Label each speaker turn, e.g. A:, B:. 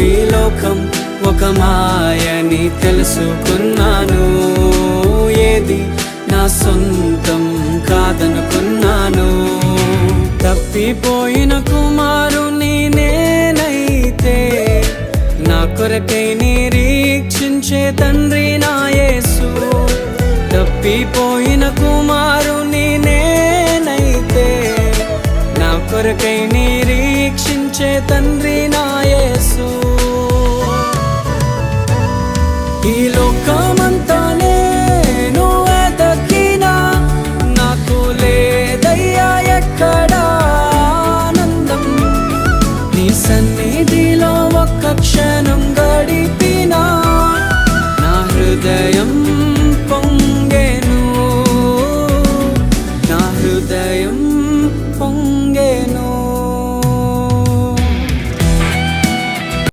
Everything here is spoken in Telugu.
A: ఈ లోకం ఒక మాయని తెలుసుకున్నాను. ఏది నా సొంతం కాదనుకున్నాను. తప్పిపోయిన కుమారుని నేనైతే నా కొరకై నిరీక్షించే తండ్రి నా యేసు. తప్పిపోయిన కుమారుని నేనైతే నా కొరకై నిరీక్షించే తండ్రి నా యేసు. ఈ లోకమంతా నేను వెతకినా నాకు లేదయ్యా ఎక్కడా ఆనందం. నీ సన్నిధిలో ఒక్క క్షణం